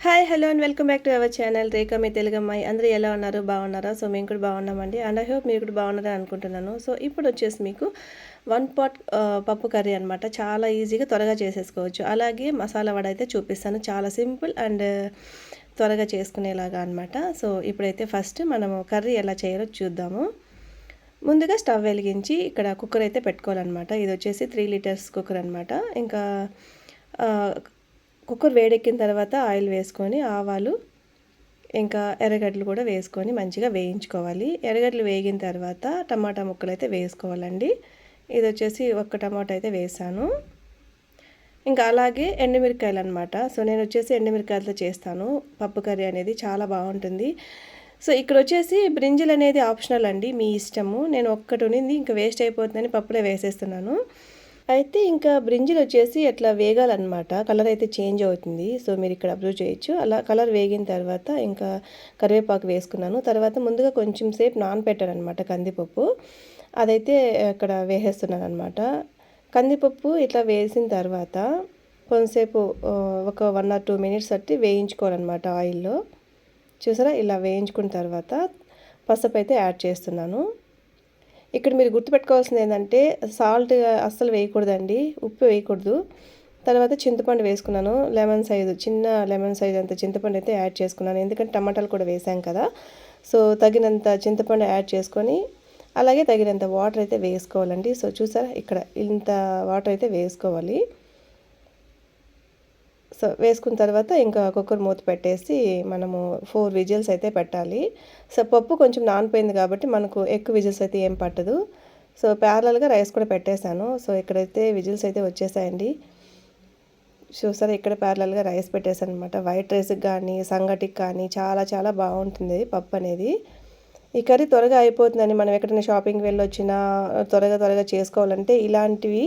Hi hello and welcome back to our channel Rekha మీ తెలుగు అమ్మాయి. అందరూ ఎలా ఉన్నారు? బాగున్నారా? సో మేము కూడా బాగున్నామండి. అండ్ ఐ హోప్ మీరు కూడా బాగున్నారని అనుకుంటున్నాను. సో ఇప్పుడు వచ్చేసి మీకు వన్ పాట్ పప్పు కర్రీ అనమాట. చాలా ఈజీగా త్వరగా చేసేసుకోవచ్చు. అలాగే మసాలా వడ అయితే చూపిస్తాను. చాలా సింపుల్ అండ్ త్వరగా చేసుకునేలాగా అనమాట. సో ఇప్పుడైతే ఫస్ట్ మనము కర్రీ ఎలా చేయాలో చూద్దాము. ముందుగా స్టవ్ వెలిగించి ఇక్కడ కుక్కర్ అయితే పెట్టుకోవాలన్నమాట. ఇది వచ్చేసి 3 లీటర్స్ కుక్కర్ అనమాట. ఇంకా కుక్కర్ వేడెక్కిన తర్వాత ఆయిల్ వేసుకొని ఆవాలు ఇంకా ఎర్రగడ్డలు కూడా వేసుకొని మంచిగా వేయించుకోవాలి. ఎర్రగడ్డలు వేగిన తర్వాత టమాటా ముక్కలు అయితే వేసుకోవాలండి. ఇది వచ్చేసి ఒక్క టమాటా అయితే వేసాను. ఇంకా అలాగే ఎండుమిరకాయలు అనమాట. సో నేను వచ్చేసి ఎండుమిరకాయలతో చేస్తాను పప్పు కర్రీ అనేది చాలా బాగుంటుంది. సో ఇక్కడ వచ్చేసి బ్రింజల్ అనేది ఆప్షనల్ అండి, మీ ఇష్టము. నేను ఒక్కటి ఉన్నింది ఇంకా వేస్ట్ అయిపోతుందని పప్పులో వేసేస్తున్నాను. అయితే ఇంకా బ్రింజల్ వచ్చేసి అట్లా వేగాలన్నమాట. కలర్ అయితే చేంజ్ అవుతుంది. సో మీరు ఇక్కడ అబ్జర్వ్ చేయొచ్చు. అలా కలర్ వేగిన తర్వాత ఇంకా కరివేపాకు వేసుకున్నాను. తర్వాత ముందుగా కొంచెం సేపు నానబెట్టాను అనమాట కందిపప్పు. అదైతే అక్కడ వేసేస్తున్నాను అనమాట. కందిపప్పు ఇట్లా వేసిన తర్వాత కొంతసేపు ఒక 1 or 2 మినిట్స్ అట్టి వేయించుకోవాలన్నమాట ఆయిల్లో. చూసారా, ఇలా వేయించుకున్న తర్వాత పసుపు అయితే యాడ్ చేస్తున్నాను. ఇక్కడ మీరు గుర్తుపెట్టుకోవాల్సింది ఏంటంటే సాల్ట్ అస్సలు వేయకూడదండి, ఉప్పు వేయకూడదు. తర్వాత చింతపండు వేసుకున్నాను. చిన్న లెమన్ సైజ్ అంత చింతపండు అయితే యాడ్ చేసుకున్నాను, ఎందుకంటే టమాటాలు కూడా వేసాం కదా. సో తగినంత చింతపండు యాడ్ చేసుకొని అలాగే తగినంత వాటర్ అయితే వేసుకోవాలండి. సో చూసారా, ఇక్కడ ఇంత వాటర్ అయితే వేసుకోవాలి. సో వేసుకున్న తర్వాత ఇంకా కుక్కర్ మూత పెట్టేసి మనము 4 విజిల్స్ అయితే పెట్టాలి. సో పప్పు కొంచెం నానిపోయింది కాబట్టి మనకు ఎక్కువ విజిల్స్ అయితే ఏం పట్టదు. సో ప్యారలల్గా రైస్ కూడా పెట్టేశాను. సో ఇక్కడైతే విజిల్స్ అయితే వచ్చేసాయండి. చూసారా, ఇక్కడ ప్యారలల్గా రైస్ పెట్టేశాను అనమాట. వైట్ రైస్కి కానీ సంగటికి కానీ చాలా చాలా బాగుంటుంది పప్పు అనేది. ఈ కర్రీ త్వరగా అయిపోతుందని మనం ఎక్కడైనా షాపింగ్కి వెళ్ళొచ్చినా త్వరగా చేసుకోవాలంటే ఇలాంటివి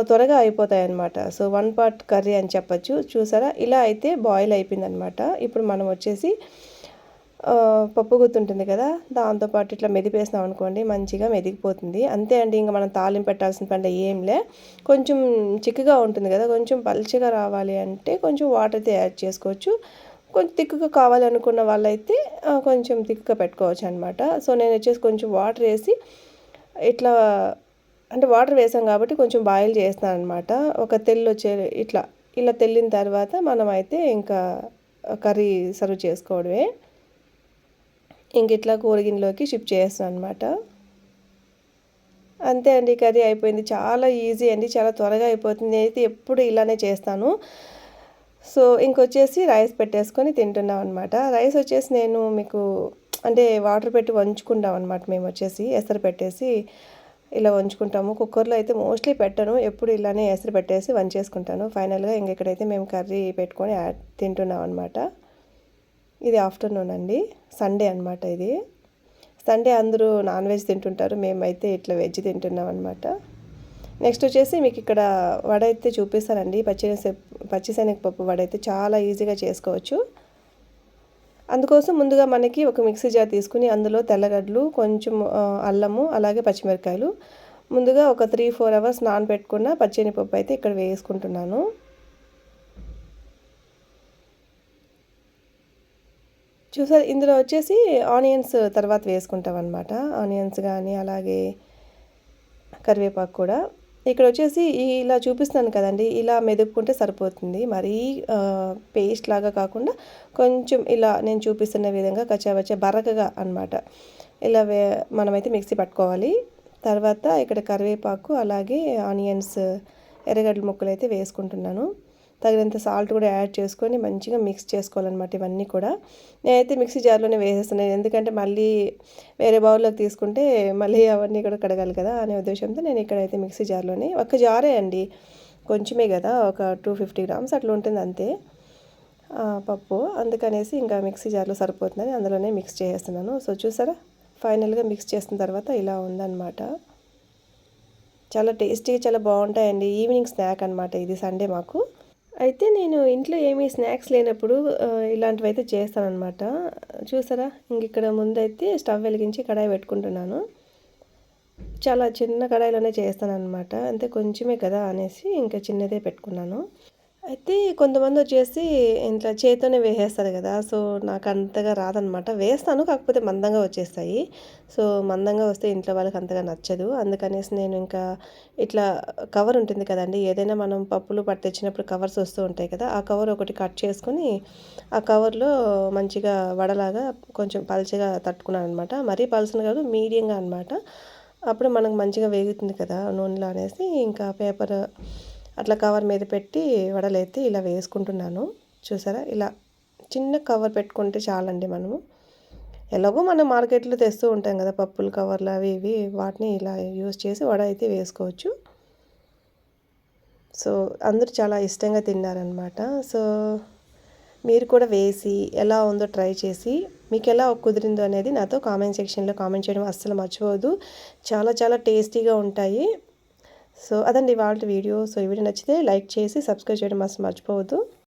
త్వరగా అయిపోతాయి అన్నమాట. సో 1 పాట్ కర్రీ అని చెప్పచ్చు. చూసారా, ఇలా అయితే బాయిల్ అయిపోయిందనమాట. ఇప్పుడు మనం వచ్చేసి పప్పు గుత్తి ఉంటుంది కదా, దాంతోపాటు ఇట్లా మెదిపేసినాం అనుకోండి, మంచిగా మెదిగిపోతుంది. అంతే అండి, ఇంకా మనం తాలింపు పెట్టాల్సిన పని ఏంలే. కొంచెం చిక్కగా ఉంటుంది కదా, కొంచెం పల్చగా రావాలి అంటే కొంచెం వాటర్ అయితే యాడ్ చేసుకోవచ్చు. కొంచెం తిక్కుగా కావాలనుకున్న వాళ్ళైతే కొంచెం తిక్కుగా పెట్టుకోవచ్చు అనమాట. సో నేను వచ్చేసి కొంచెం వాటర్ వేసి ఇట్లా, అంటే వాటర్ వేసాం కాబట్టి కొంచెం బాయిల్ చేస్తాను అనమాట. ఒక తెల్లు ఇలా తెల్లిన తర్వాత మనం అయితే ఇంకా కర్రీ సర్వ్ చేసుకోవడమే. ఇంక ఇట్లా కూరగిన్నెలోకి షిఫ్ట్ చేస్తాను అనమాట. అంతే అండి, కర్రీ అయిపోయింది. చాలా ఈజీ అండి, చాలా త్వరగా అయిపోతుంది. అయితే ఎప్పుడు ఇలానే చేస్తాను. సో ఇంకొచ్చేసి రైస్ పెట్టేసుకొని తింటున్నాం అనమాట. రైస్ వచ్చేసి నేను మీకు అంటే వాటర్ పెట్టి వంచుకుంటాం అనమాట. మేము వచ్చేసి ఎసరు పెట్టేసి ఇలా వంచుకుంటాము. కుక్కర్లో అయితే మోస్ట్లీ పెట్టను, ఎప్పుడు ఇలానే ఎసరు పెట్టేసి వంచేసుకుంటాను. ఫైనల్గా ఇక్కడైతే మేము కర్రీ పెట్టుకొని తింటున్నాం అనమాట. ఇది ఆఫ్టర్నూన్ అండి, సండే అనమాట. ఇది సండే అందరూ నాన్ వెజ్ తింటుంటారు, మేమైతే ఇట్లా వెజ్ తింటున్నాం అనమాట. నెక్స్ట్ వచ్చేసి మీకు ఇక్కడ వడ అయితే చూపిస్తానండి. పచ్చిశనగపప్పు వడ అయితే చాలా ఈజీగా చేసుకోవచ్చు. అందుకోసం ముందుగా మనకి ఒక మిక్సీ జార్ తీసుకుని అందులో తెల్లగడ్డలు, కొంచెం అల్లము, అలాగే పచ్చిమిరకాయలు ముందుగా ఒక 3-4 అవర్స్ నానబెట్టుకున్న పచ్చెనగపప్పు అయితే ఇక్కడ వేసుకుంటున్నాను. చూసారు, ఇందులో వచ్చేసి ఆనియన్స్ తర్వాత వేసుకుంటాం అనమాట. ఆనియన్స్ కానీ అలాగే కరివేపాకు కూడా. ఇక్కడ వచ్చేసి ఇలా చూపిస్తున్నాను కదండి, ఇలా మెదుపుకుంటే సరిపోతుంది. మరీ పేస్ట్ లాగా కాకుండా కొంచెం ఇలా నేను చూపిస్తున్న విధంగా కచ్చాబచ్చా బరకగా అనమాట ఇలా మనమైతే మిక్సీ పట్టుకోవాలి. తర్వాత ఇక్కడ కరివేపాకు అలాగే ఆనియన్స్, ఎర్రగడ్డల ముక్కలు అయితే వేసుకుంటున్నాను. తగినంత సాల్ట్ కూడా యాడ్ చేసుకొని మంచిగా మిక్స్ చేసుకోవాలన్నమాట. ఇవన్నీ కూడా నేనైతే మిక్సీ జార్లోనే వేసేస్తున్నాను, ఎందుకంటే మళ్ళీ వేరే బౌల్లోకి తీసుకుంటే మళ్ళీ అవన్నీ కూడా కడగాలి కదా అనే ఉద్దేశంతో నేను ఇక్కడైతే మిక్సీ జార్లోనే, ఒక్క జారే అండి, కొంచెమే కదా, ఒక 250 గ్రామ్స్ అట్లా ఉంటుంది అంతే పప్పు. అందుకనేసి ఇంకా మిక్సీ జార్లో సరిపోతుందని అందులోనే మిక్స్ చేసేస్తున్నాను. సో చూసారా, ఫైనల్గా మిక్స్ చేసిన తర్వాత ఇలా ఉందన్నమాట. చాలా టేస్టీగా చాలా బాగుంటాయండి. ఈవినింగ్ స్నాక్ అనమాట ఇది, సండే మాకు. అయితే నేను ఇంట్లో ఏమీ స్నాక్స్ లేనప్పుడు ఇలాంటివి అయితే చేస్తానన్నమాట. చూసారా, ఇంక ఇక్కడ ముందైతే స్టవ్ వెలిగించి కడాయి పెట్టుకుంటున్నాను. చాలా చిన్న కడాయిలోనే చేస్తానన్నమాట, అంతే కొంచెమే కదా అనేసి ఇంకా చిన్నదే పెట్టుకున్నాను. అయితే కొంతమందొచ్చేసి ఇంట్లా చేత్తోనే వేసేస్తారు గదా! సో, నాకంతగా రాదనమాట. వేస్తాను కాకపోతే మందంగా వచ్చేస్తాయి. సో, మందంగా వస్తే ఇంట్లో వాళ్ళకి అంతగా నచ్చదు. అందుకనేసి నేను ఇంకా ఇట్లా కవర్ ఉంటుంది కదండీ! ఏదైనా మనం పప్పులు పట్టించినప్పుడు కవర్స్ వస్తూ ఉంటాయి కదా! ఆ కవర్ ఒకటి కట్ చేసుకొని, ఆ కవర్‌లో మంచిగా వడలాగా కొంచెం పల్చగా తట్టుకున్నాననమాట. మరీ పల్చన కాదు మీడియంగా అనమాట. అప్పుడు మనకు మంచిగా వేగుతుంది కదా! నూనెలో అనేసి ఇంకా పేపర్ అట్లా కవర్ మీద పెట్టి వడలైతే ఇలా వేసుకుంటున్నాను. చూసారా? ఇలా చిన్న కవర్ పెట్టుకుంటే చాలండి మనము. ఎలాగో మనం మార్కెట్‌లో తెస్తూ ఉంటాం గదా! పప్పుల కవర్లు అవి ఇవి వాటిని ఇలా యూజ్ చేసి వడ అయితే వేసుకోవచ్చు. సో, అందరూ చాలా ఇష్టంగా తిన్నారనమాట. సో, మీరు కూడా వేసి ఎలా ఉందో ట్రై చేసి మీకెలా కుదిరిందో అనేది నాతో కామెంట్ సెక్షన్‌లో కామెంట్ చేయడం అస్సలు మర్చిపోవద్దు. చాలా చాలా టేస్టీగా ఉంటాయి. సో, అదండి ఇవాల్టి వీడియో. సో, ఈ వీడియో నచ్చితే లైక్ చేసి సబ్స్క్రైబ్ చేయడం అస్సలు మర్చిపోవద్దు.